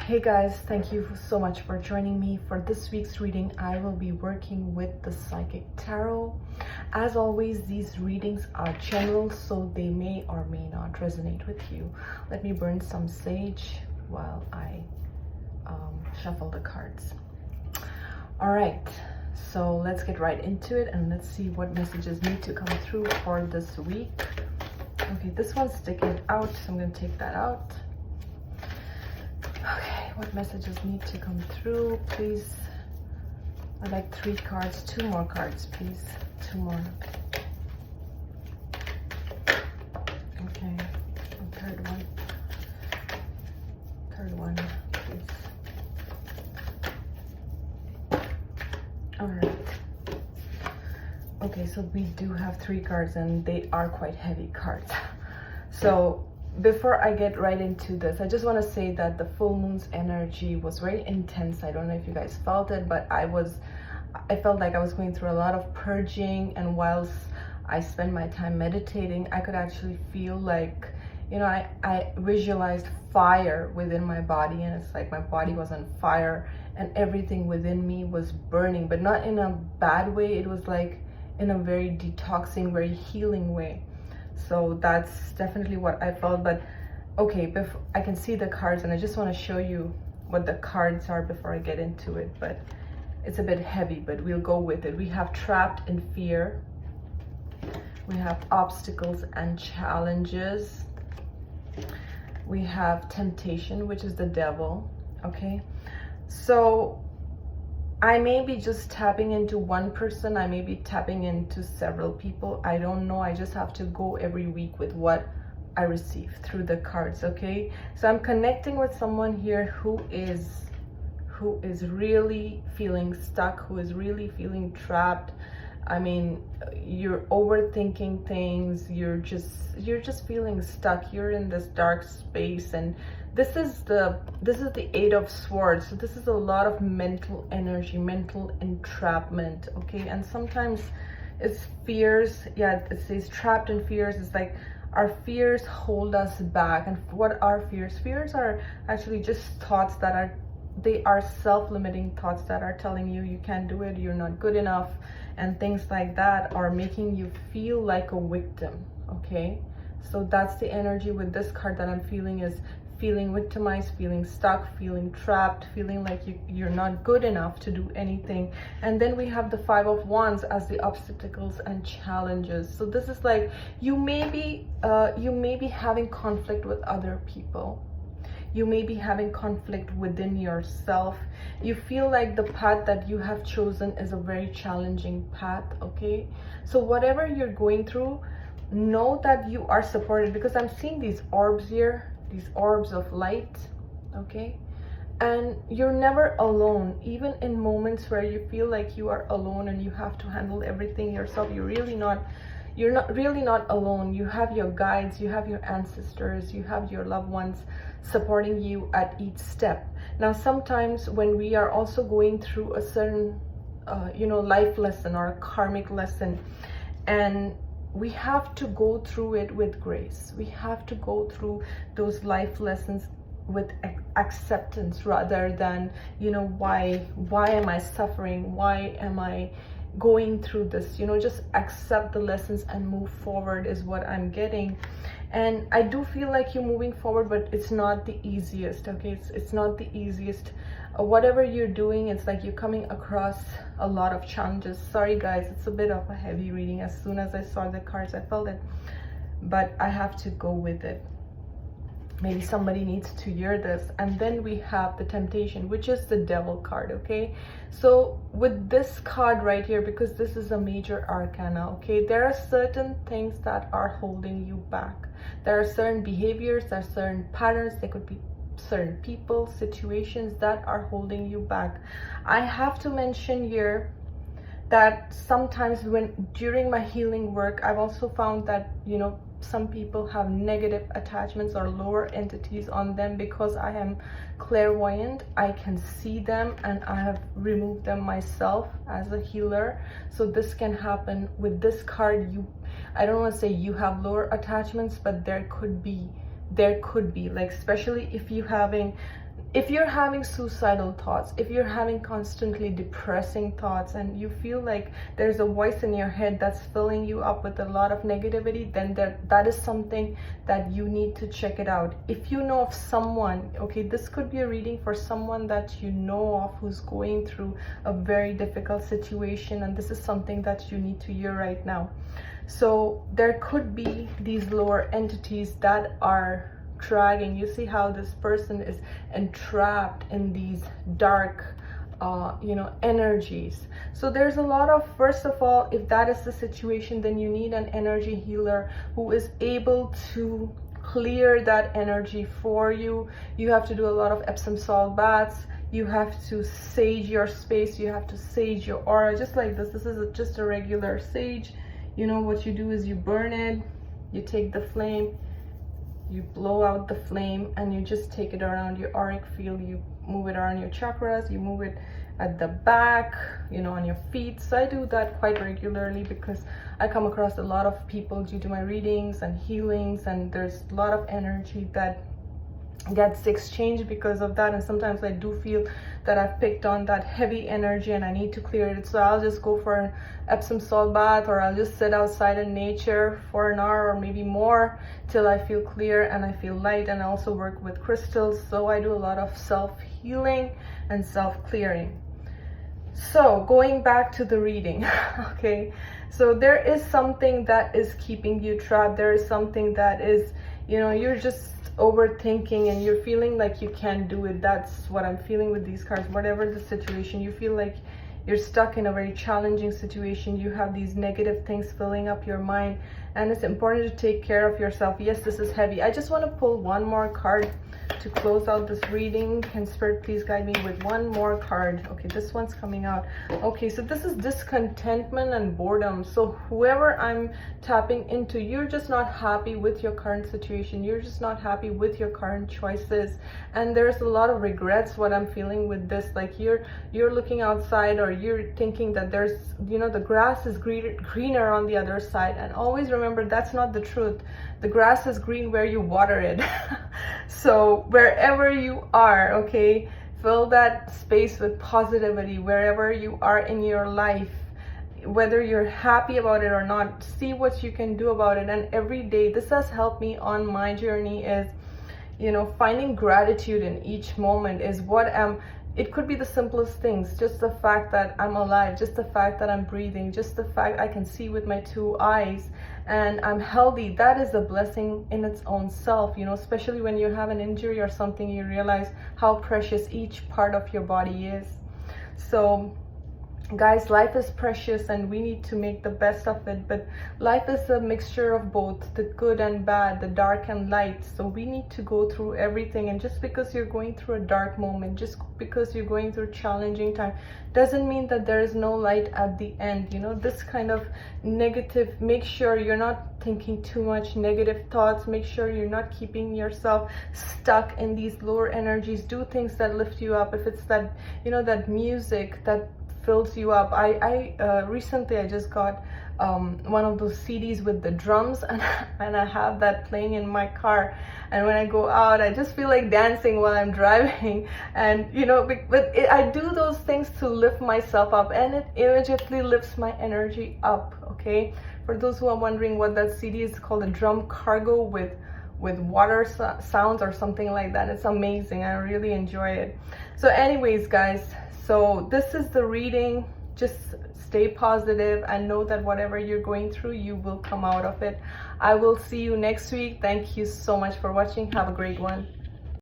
Hey guys, thank you so much for joining me. For this week's reading, I will be working with the Psychic Tarot. As always, these readings are general, so they may or may not resonate with you. Let me burn some sage while I shuffle the cards. All right, so let's get right into it and let's see what messages need to come through for this week. Okay, this one's sticking out, so I'm going to take that out. Okay, what messages need to come through, please? I'd like 3 cards, 2 more cards, please. 2 more. Okay, and third one, please. All right. Okay, so we do have 3 cards and they are quite heavy cards. So before I get right into this, I just want to say that the full moon's energy was very intense. I don't know if you guys felt it, but I felt like I was going through a lot of purging, and whilst I spent my time meditating, I could actually feel like, you know, I visualized fire within my body, and it's like my body was on fire and everything within me was burning, but not in a bad way. It was like in a very detoxing, very healing way. So that's definitely what I felt. But okay, before I can see the cards, and I just want to show you what the cards are before I get into it. But it's a bit heavy, but we'll go with it. We have trapped in fear. We have obstacles and challenges. We have temptation, which is the devil. Okay, so I may be just tapping into one person. I may be tapping into several people. I don't know. I just have to go every week with what I receive through the cards. Okay, so I'm connecting with someone here who is really feeling stuck, who is really feeling trapped. I mean, you're overthinking things. You're just feeling stuck. You're in this dark space, and this is the 8 of Swords. So this is a lot of mental energy, mental entrapment. Okay, and sometimes it's fears. Yeah, it says trapped in fears. It's like our fears hold us back. And what are fears? Fears are actually just thoughts that are self-limiting thoughts that are telling you you can't do it, you're not good enough, and things like that are making you feel like a victim. Okay, so that's the energy with this card that I'm feeling, is feeling victimized, feeling stuck, feeling trapped, feeling like you're not good enough to do anything. And then we have the 5 of Wands as the obstacles and challenges. So this is like you may be having conflict with other people. You may be having conflict within yourself. You feel like the path that you have chosen is a very challenging path. Okay, so whatever you're going through, know that you are supported, because I'm seeing these orbs here, these orbs of light. Okay, and you're never alone. Even in moments where you feel like you are alone and you have to handle everything yourself, you're not really not alone. You have your guides, you have your ancestors, you have your loved ones supporting you at each step. Now sometimes when we are also going through a certain life lesson or a karmic lesson, and we have to go through it with grace. We have to go through those life lessons with acceptance, rather than, you know, why am I suffering, why am I going through this. You know, just accept the lessons and move forward is what I'm getting. And I do feel like you're moving forward, but it's not the easiest. Okay, it's not the easiest. Whatever you're doing, it's like you're coming across a lot of challenges. Sorry guys, it's a bit of a heavy reading. As soon as I saw the cards, I felt it, but I have to go with it. Maybe somebody needs to hear this. And then we have the temptation, which is the devil card. Okay, so with this card right here, because this is a major arcana, okay, there are certain things that are holding you back. There are certain behaviors, there are certain patterns, there could be certain people, situations that are holding you back. I have to mention here that sometimes during my healing work, I've also found that, you know, some people have negative attachments or lower entities on them. Because I am clairvoyant, I can see them, and I have removed them myself as a healer. So this can happen with this card. I don't want to say you have lower attachments, but there could be, like, especially if you having if you're having suicidal thoughts, if you're having constantly depressing thoughts, and you feel like there's a voice in your head that's filling you up with a lot of negativity, then that is something that you need to check it out. If you know of someone, okay, this could be a reading for someone that you know of who's going through a very difficult situation, and this is something that you need to hear right now. So there could be these lower entities that are dragging. You see how this person is entrapped in these dark energies. So there's a lot of, first of all, if that is the situation, then you need an energy healer who is able to clear that energy for you. You have to do a lot of Epsom salt baths. You have to sage your space. You have to sage your aura, just like this. This is just a regular sage. You know what you do is you burn it, you take the flame, you blow out the flame, and you just take it around your auric field. You move it around your chakras, you move it at the back, on your feet. So I do that quite regularly because I come across a lot of people due to my readings and healings, and there's a lot of energy that gets exchanged because of that. And sometimes I do feel that I've picked on that heavy energy and I need to clear it. So I'll just go for an Epsom salt bath, or I'll just sit outside in nature for an hour or maybe more till I feel clear and I feel light. And I also work with crystals, so I do a lot of self-healing and self-clearing. So going back to the reading, okay, so there is something that is keeping you trapped. There is something that is, you're just overthinking and you're feeling like you can't do it. That's what I'm feeling with these cards. Whatever the situation, you feel like you're stuck in a very challenging situation. You have these negative things filling up your mind, and it's important to take care of yourself. Yes, this is heavy. I just want to pull one more card to close out this reading. Can Spirit please guide me with one more card? Okay, this one's coming out. Okay, so this is discontentment and boredom. So whoever I'm tapping into, you're just not happy with your current situation. You're just not happy with your current choices, and there's a lot of regrets. What I'm feeling with this, like you're looking outside, or you're thinking that there's, the grass is greener on the other side. And always remember, that's not the truth. The grass is green where you water it. So wherever you are, okay, fill that space with positivity. Wherever you are in your life, whether you're happy about it or not, see what you can do about it. And every day, this has helped me on my journey, is finding gratitude in each moment is what it could be the simplest things, just the fact that I'm alive, just the fact that I'm breathing, just the fact I can see with my 2 eyes and I'm healthy. That is a blessing in its own self, especially when you have an injury or something, you realize how precious each part of your body is. So guys, life is precious and we need to make the best of it. But life is a mixture of both, the good and bad, the dark and light. So we need to go through everything. And just because you're going through a dark moment, just because you're going through a challenging time, doesn't mean that there is no light at the end. This kind of negative, make sure you're not thinking too much negative thoughts. Make sure you're not keeping yourself stuck in these lower energies. Do things that lift you up. If it's that, that music that fills you up. Recently I just got one of those CDs with the drums, and I have that playing in my car, and when I go out I just feel like dancing while I'm driving. And I do those things to lift myself up, and it immediately lifts my energy up. Okay, for those who are wondering what that CD is called, a drum cargo with water sounds or something like that. It's amazing. I really enjoy it. So anyways guys, so this is the reading. Just stay positive and know that whatever you're going through, you will come out of it. I will see you next week. Thank you so much for watching. Have a great one.